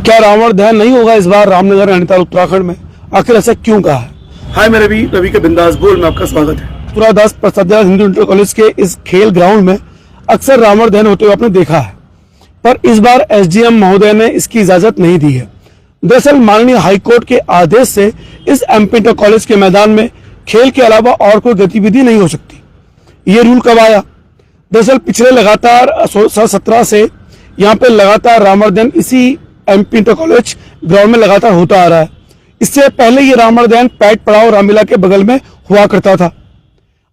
क्या रावण दहन नहीं होगा इस बार रामनगर नैनीताल उत्तराखंड में? आखिर ऐसा क्यों कहा है? हाय, मैं रवि के बिंदास बोल में आपका स्वागत है। तुरादास प्रसाद हिंदू इंटर कॉलेज के इस खेल ग्राउंड में अक्सर रावण दहन होते हुए आपने देखा है, पर इस बार एसडीएम महोदय ने इसकी इजाजत नहीं दी है। दरअसल माननीय हाईकोर्ट के आदेश से इस एमपी इंटर कॉलेज के मैदान में खेल के अलावा और कोई गतिविधि नहीं हो सकती। ये रूल कब आया? दरअसल पिछले लगातार 2017 से यहाँ पे लगातार रावण दहन इसी एमपी इंटर कॉलेज ग्राउंड में लगातार होता आ रहा है। इससे पहले ये रावण दहन पैट पड़ाव रामलीला के बगल में हुआ करता था।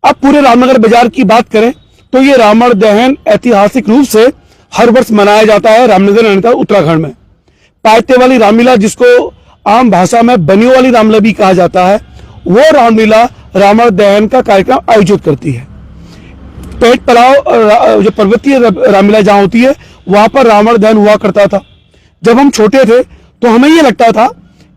अब पूरे रामनगर बाजार की बात करें तो ये रावण दहन ऐतिहासिक रूप से हर वर्ष मनाया जाता है रामनगर नैनीताल उत्तराखंड में। पैटे वाली रामलीला, जिसको आम भाषा में बनियों वाली रामलीला भी कहा जाता है, वो रामलीला रावण दहन का कार्यक्रम आयोजित करती है। पेट पड़ाव जो पर्वतीय रामलीला जहां होती है वहां पर रावण दहन हुआ करता था। जब हम छोटे थे तो हमें ये लगता था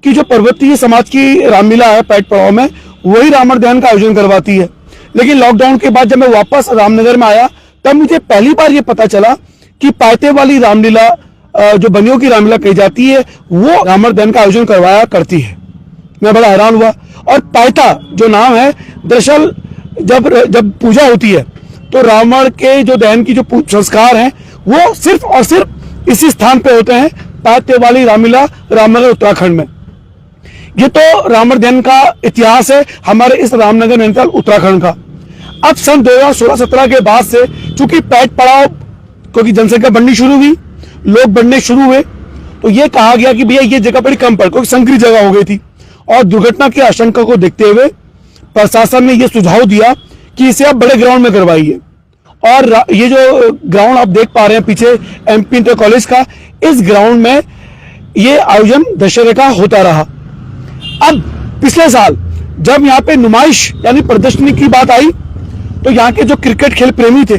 कि जो पर्वतीय समाज की रामलीला है पेट पड़ाव में, वही रावण दहन का आयोजन करवाती है। लेकिन लॉकडाउन के बाद जब मैं वापस रामनगर में आया तब मुझे पहली बार ये पता चला कि पैटे वाली रामलीला, जो बनियों की रामलीला कही जाती है, वो रावण दहन का आयोजन करवाया करती है। मैं बड़ा हैरान हुआ। और पैटा जो नाम है, दरअसल जब पूजा होती है तो रावण के जो दहन की जो संस्कार हैं वो सिर्फ और सिर्फ इसी स्थान पे होते हैं, पैटे वाली रामलीला रामनगर उत्तराखंड में। ये तो रावण दहन का इतिहास है हमारे इस रामनगर नैनीताल उत्तराखंड का। अब सन 2016-17 के बाद से चूंकि पैट पड़ाव, क्योंकि जनसंख्या बढ़नी शुरू हुई, लोग बढ़ने शुरू हुए, तो ये कहा गया कि भैया ये जगह बड़ी कम पड़, क्योंकि संकरी जगह हो गई थी। और दुर्घटना की आशंका को देखते हुए प्रशासन ने यह सुझाव दिया कि इसे आप बड़े ग्राउंड में करवाइए। और ये जो ग्राउंड आप देख पा रहे हैं पीछे एमपी इंटर कॉलेज का, इस ग्राउंड में ये आयोजन दशहरे का होता रहा। अब पिछले साल जब यहाँ पे नुमाइश यानी प्रदर्शनी की बात आई तो यहाँ के जो क्रिकेट खेल प्रेमी थे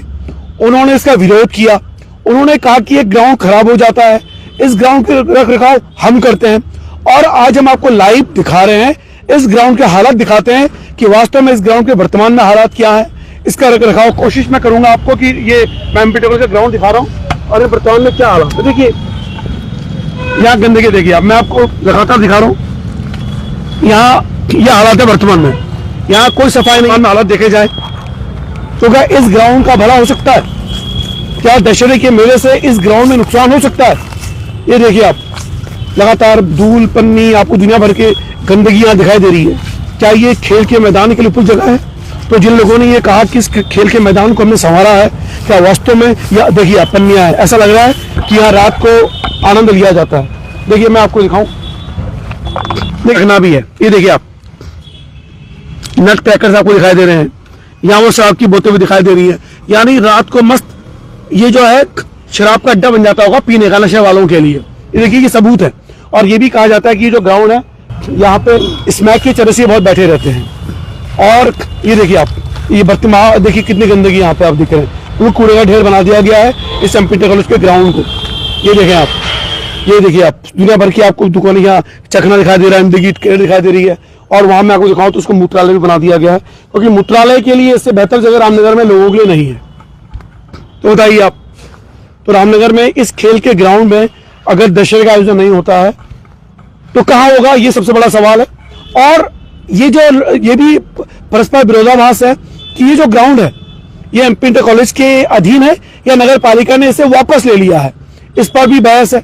उन्होंने इसका विरोध किया। उन्होंने कहा कि ये ग्राउंड खराब हो जाता है, इस ग्राउंड के रख रखाव हम करते हैं। और आज हम आपको लाइव दिखा रहे हैं, इस ग्राउंड के हालात दिखाते हैं कि वास्तव में इस ग्राउंड के वर्तमान में हालात क्या है, इसका रख रखाव। कोशिश मैं करूंगा आपको कि ये मैं एमपी टेबल का ग्राउंड दिखा रहा हूँ और वर्तमान में क्या हालात है। देखिए यहाँ गंदगी, देखिए अब मैं आपको लगातार दिखा रहा हूँ। यहाँ ये हालात है वर्तमान में, यहाँ कोई सफाई नहीं। हालात देखे जाए तो क्या इस ग्राउंड का भला हो सकता है? क्या दशहरे के मेले से इस ग्राउंड में नुकसान हो सकता है? ये देखिए आप, लगातार धूल पन्नी, आपको दुनिया भर के गंदगी यहाँ दिखाई दे रही है। क्या ये खेल के मैदान के लिए उपयुक्त जगह है? तो जिन लोगों ने ये कहा कि इस खेल के मैदान को हमने संवारा है, क्या वास्तव में या देखिए पन्नियां है, ऐसा लग रहा है कि यहाँ रात को आनंद लिया जाता है। देखिए मैं आपको दिखाऊं, देखना भी है। ये देखिए आप, नट क्रैकर्स आपको दिखाई दे रहे हैं, यहाँ वो शराब की बोतल भी दिखाई दे रही है। यानी रात को मस्त ये जो है शराब का अड्डा बन जाता होगा पीने का, नशे वालों के लिए। ये देखिए ये सबूत है। और ये भी कहा जाता है कि जो ग्राउंड है यहाँ पे स्मैक के चरसिए बहुत बैठे रहते हैं। और ये देखिए आप, ये वर्तमान देखिए कितनी गंदगी यहाँ पे आप दिख रहे हैं। वो कूड़े का ढेर बना दिया गया है इस एमपी इंटर कॉलेज के ग्राउंड को। ये देखें आप, ये देखिए आप, दुनिया भर की आपको दुकानें, यहाँ चखना दिखाई दे रहा है, गंदगी दिखाई दे रही है। और वहां मैं आपको दिखाऊं तो उसको मूत्रालय भी बना दिया गया है, क्योंकि मूत्रालय के लिए इससे बेहतर जगह रामनगर में लोगों के लिए नहीं है। तो बताइए आप, तो रामनगर में इस खेल के ग्राउंड में अगर दशहरे का आयोजन नहीं होता है तो कहाँ होगा? ये सबसे बड़ा सवाल है। और ये भी परस्पर विरोधाभास है कि ये जो ग्राउंड है ये एमपी इंटर कॉलेज के अधीन है या नगर पालिका ने इसे वापस ले लिया है, इस पर भी बहस है।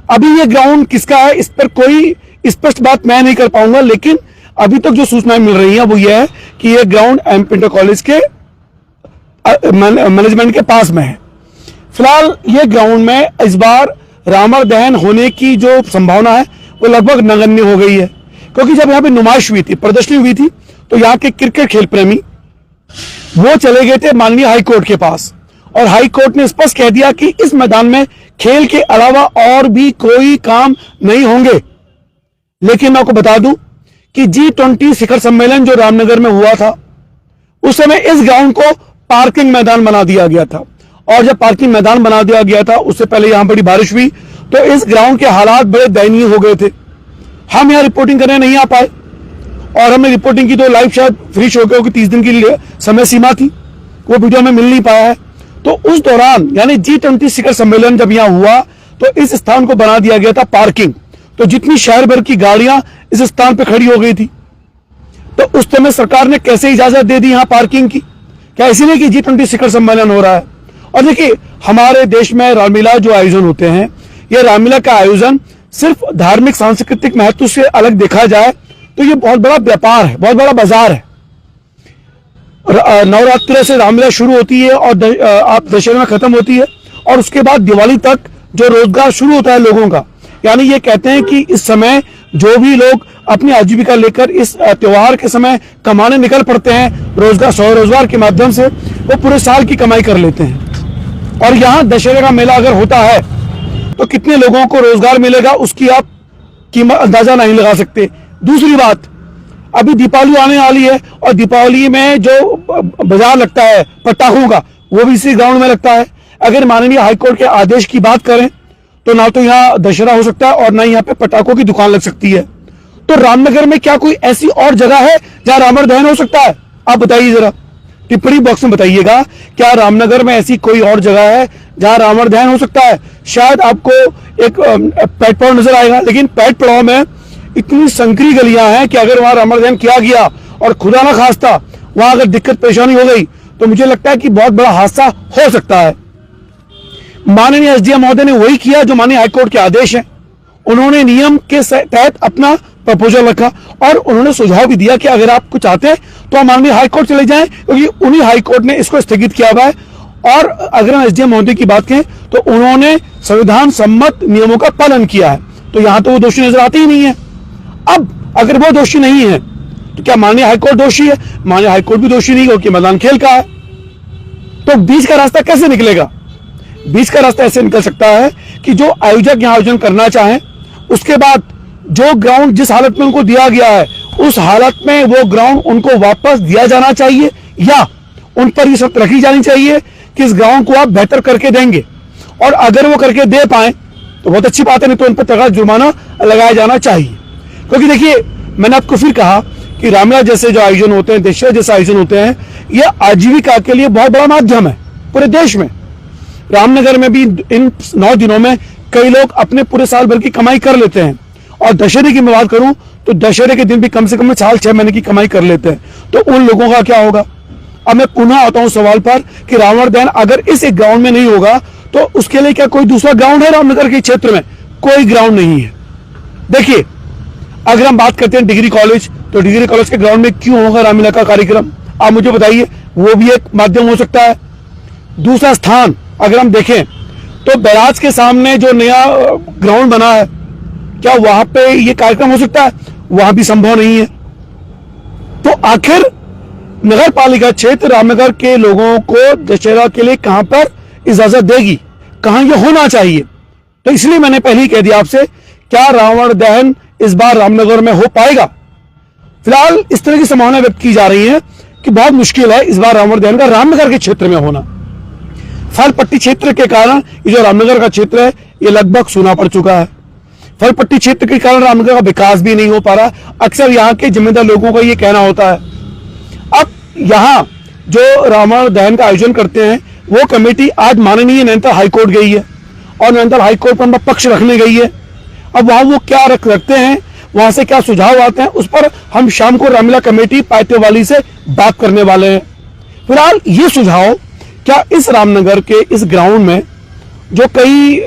अभी ये ग्राउंड किसका है इस पर कोई स्पष्ट बात मैं नहीं कर पाऊंगा, लेकिन अभी तक जो सूचनाएं मिल रही हैं वो ये है कि ये ग्राउंड एमपी इंटर कॉलेज के मैनेजमेंट के पास में है। फिलहाल ये ग्राउंड में इस बार रावण दहन होने की जो संभावना है वो लगभग नगण्य हो गई है, क्योंकि जब यहाँ पे नुमाइश हुई थी, प्रदर्शनी हुई थी, तो यहाँ के क्रिकेट खेल प्रेमी वो चले गए थे माननीय हाईकोर्ट के पास। और हाईकोर्ट ने स्पष्ट कह दिया कि इस मैदान में खेल के अलावा और भी कोई काम नहीं होंगे। लेकिन मैं आपको बता दूं कि G20 शिखर सम्मेलन जो रामनगर में हुआ था, उस समय इस ग्राउंड को पार्किंग मैदान बना दिया गया था। और जब पार्किंग मैदान बना दिया गया था, उससे पहले यहां बड़ी बारिश हुई, तो इस ग्राउंड के हालात बड़े दयनीय हो गए थे। हम यहां रिपोर्टिंग करने नहीं आ पाए, और हमने रिपोर्टिंग की तो लाइव शायद फ्री शो के 30 दिन की समय सीमा थी, वो वीडियो हमें मिल नहीं पाया है। तो उस दौरान यानी G20 शिखर सम्मेलन जब यहाँ हुआ तो इस स्थान को बना दिया गया था पार्किंग। तो जितनी शहर भर की गाड़ियां इस स्थान पर खड़ी हो गई थी, तो उस समय सरकार ने कैसे इजाजत दे दी यहां पार्किंग की? क्या इसीलिए कि G20 शिखर सम्मेलन हो रहा है? और देखिए, हमारे देश में रामलीला जो आयोजन होते हैं, यह रामलीला का आयोजन सिर्फ धार्मिक सांस्कृतिक महत्व से अलग देखा जाए तो ये बहुत बड़ा व्यापार है, बहुत बड़ा बाजार है। नवरात्र से रामलीला शुरू होती है और आप दशहरे में खत्म होती है, और उसके बाद दिवाली तक जो रोजगार शुरू होता है लोगों का। यानी ये कहते हैं कि इस समय जो भी लोग अपनी आजीविका लेकर इस त्योहार के समय कमाने निकल पड़ते हैं, रोजगार स्वरोजगार के माध्यम से, वो पूरे साल की कमाई कर लेते हैं। और यहाँ दशहरे का मेला अगर होता है तो कितने लोगों को रोजगार मिलेगा उसकी आप कीमत अंदाजा नहीं लगा सकते। दूसरी बात, अभी दीपावली आने वाली है और दीपावली में जो बाजार लगता है पटाखों का, वो भी इसी ग्राउंड में लगता है। अगर माननीय हाईकोर्ट के आदेश की बात करें तो ना तो यहाँ दशहरा हो सकता है और ना यहाँ पे पटाखों की दुकान लग सकती है। तो रामनगर में क्या कोई ऐसी और जगह है जहां रावण दहन हो सकता है? आप बताइए जरा, टिप्पणी बॉक्स में बताइएगा, क्या रामनगर में ऐसी कोई और जगह है जहां रावण दहन हो सकता है? शायद आपको एक पैट पड़ाव नजर आएगा, लेकिन पैट पड़ाव में इतनी संकरी गलियां हैं कि अगर वहां रावण दहन किया गया और खुदा ना खास्ता वहां अगर दिक्कत परेशानी हो गई तो मुझे लगता है कि बहुत बड़ा हादसा हो सकता है। माननीय एसडीएम महोदय ने वही किया जो माननीय हाईकोर्ट के आदेश है। उन्होंने नियम के तहत अपना प्रपोजल रखा और उन्होंने सुझाव भी दिया कि अगर आप कुछ चाहते हैं तो हम माननीय हाईकोर्ट चले जाएं, क्योंकि उन्हीं हाईकोर्ट ने इसको स्थगित किया हुआ है। और अगर हम एसडीएम महोदय की बात करें तो उन्होंने संविधान सम्मत नियमों का पालन किया है, तो यहां तो वो दोषी नजर आते ही नहीं है। अब अगर वो दोषी नहीं है तो क्या माननीय हाईकोर्ट दोषी है? माननीय हाईकोर्ट भी दोषी नहीं, क्योंकि मैदान खेल का है। तो बीच का रास्ता कैसे निकलेगा? बीच का रास्ता ऐसे निकल सकता है कि जो आयोजक यहां आयोजन करना चाहें, उसके बाद जो ग्राउंड जिस हालत में उनको दिया गया है उस हालत में वो ग्राउंड उनको वापस दिया जाना चाहिए, या उन पर ये शर्त रखी जानी चाहिए कि इस ग्राउंड को आप बेहतर करके देंगे। और अगर वो करके दे पाए तो बहुत अच्छी बात है, नहीं तो उन पर तगड़ा जुर्माना लगाया जाना चाहिए। क्योंकि देखिए, मैंने आपको फिर कहा कि रामलीला जैसे जो आयोजन होते हैं, दशहरा जैसे आयोजन होते हैं, ये आजीविका के लिए बहुत बड़ा माध्यम है पूरे देश में। रामनगर में भी इन 9 दिनों में कई लोग अपने पूरे साल भर की कमाई कर लेते हैं। और दशहरे की मैं बात करूं तो दशहरे के दिन भी कम से कम 4-6 महीने की कमाई कर लेते हैं। तो उन लोगों का क्या होगा? अब मैं पुनः आता हूं सवाल पर कि रावण दहन अगर इस एक ग्राउंड में नहीं होगा तो उसके लिए क्या कोई दूसरा ग्राउंड है रामनगर के क्षेत्र में? कोई ग्राउंड नहीं है। देखिए, अगर हम बात करते हैं डिग्री कॉलेज, तो डिग्री कॉलेज के ग्राउंड में क्यों होगा रामलीला का कार्यक्रम? आप मुझे बताइए, वो भी एक माध्यम हो सकता है। दूसरा स्थान अगर हम देखें तो बैराज के सामने जो नया ग्राउंड बना है, क्या वहां पे ये कार्यक्रम हो सकता है? वहां भी संभव नहीं है। तो आखिर नगर पालिका क्षेत्र रामनगर के लोगों को दशहरा के लिए कहां पर इजाजत देगी, कहां ये होना चाहिए? तो इसलिए मैंने पहले ही कह दिया आपसे, क्या रावण दहन इस बार रामनगर में हो पाएगा? फिलहाल इस तरह की संभावना व्यक्त की जा रही है कि बहुत मुश्किल है इस बार रावण दहन का रामनगर के क्षेत्र में होना। फलपट्टी क्षेत्र के कारण ये जो रामनगर का क्षेत्र है ये लगभग सूना पड़ चुका है। फलपट्टी क्षेत्र के कारण रामनगर का विकास भी नहीं हो पा रहा। अक्सर यहाँ के जिम्मेदार लोगों का ये कहना होता है। अब यहाँ जो रावण दहन का आयोजन करते हैं वो कमेटी आज माननीय नैनीताल हाईकोर्ट गई है और नैनीताल हाईकोर्ट पर पक्ष रखने गई है। अब वहां वो क्या रखते हैं, वहां से क्या सुझाव आते हैं, उस पर हम शाम को रामलीला कमेटी पाइतेवाली से बात करने वाले हैं। फिलहाल ये सुझाव, क्या इस रामनगर के इस ग्राउंड में जो कई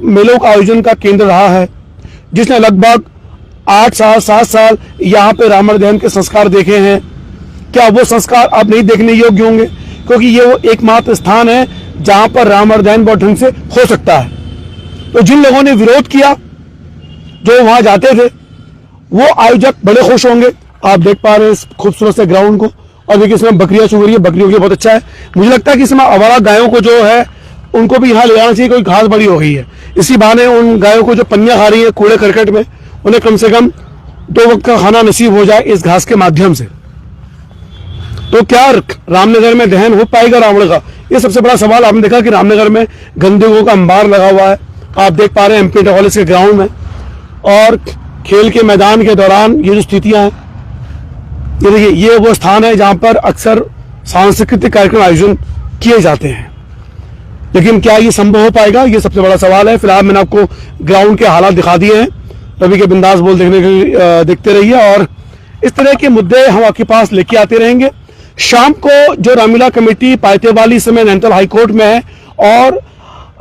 मेलों का आयोजन का केंद्र रहा है, जिसने लगभग 8 साल 7 साल यहाँ पे रावण दहन के संस्कार देखे हैं, क्या वो संस्कार अब नहीं देखने योग्य होंगे? क्योंकि ये वो एकमात्र स्थान है जहां पर रावण दहन बहुत ढंग से हो सकता है। तो जिन लोगों ने विरोध किया, जो वहां जाते थे, वो आयोजक बड़े खुश होंगे। आप देख पा रहे हैं इस खूबसूरत से ग्राउंड को, और देखिए इसमें बकरियां चुग रही है, बकरियों के लिए बहुत अच्छा है। मुझे लगता है कि इसमें आवारा गायों को जो है उनको भी यहाँ ले जाना चाहिए, कोई घास बड़ी हो गई है। इसी बहाने उन गायों को जो पन्नियां खा रही है कूड़े करकट में, उन्हें कम से कम 2 वक्त का खाना नसीब हो जाए इस घास के माध्यम से। तो क्या रामनगर में दहन हो पाएगा रावण का? ये सबसे बड़ा सवाल। आपने देखा कि रामनगर में गंदगों का अंबार लगा हुआ है, आप देख पा रहे हैं एमपी कॉलेज के ग्राउंड में। और खेल के मैदान के दौरान ये जो स्थितियां हैं, ये देखिए, ये वो स्थान है जहां पर अक्सर सांस्कृतिक कार्यक्रम आयोजन किए जाते हैं। लेकिन क्या ये संभव हो पाएगा, ये सबसे बड़ा सवाल है। फिलहाल मैंने आपको ग्राउंड के हालात दिखा दिए हैं। रवि के बिंदास बोल देखते रहिए और इस तरह के मुद्दे हम आपके पास लेके आते रहेंगे। शाम को जो रामलीला कमेटी पायतेवाली इस समय नैनीताल हाईकोर्ट में है और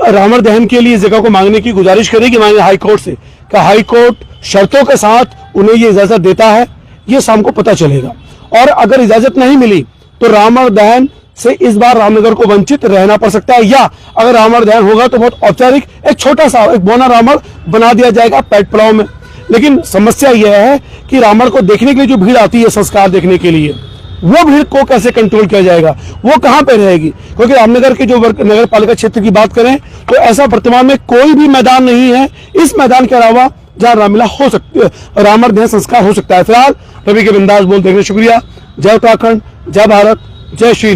रावण दहन के लिए जगह को मांगने की गुजारिश करेगी माननीय हाईकोर्ट से, कि हाईकोर्ट शर्तों के साथ उन्हें ये इजाजत देता है, ये शाम को पता चलेगा। और अगर इजाजत नहीं मिली तो रावण दहन से इस बार रामनगर को वंचित रहना पड़ सकता है, या अगर रावण दहन होगा तो बहुत औपचारिक एक छोटा सा एक बौना रावण बना दिया जाएगा पेट पुलाव में। लेकिन समस्या यह है कि रावण को देखने के लिए जो भीड़ आती है संस्कार देखने के लिए, वो भीड़ को कैसे कंट्रोल किया जाएगा, वो कहां पे रहेगी? क्योंकि रामनगर के जो नगर पालिका क्षेत्र की बात करें तो ऐसा वर्तमान में कोई भी मैदान नहीं है इस मैदान के अलावा जहां रामलीला हो सकती है, रावण दहन संस्कार हो सकता है। फिलहाल रवि के बिंदास बोल देखने शुक्रिया। जय उत्तराखंड, जय भारत, जय श्री राम।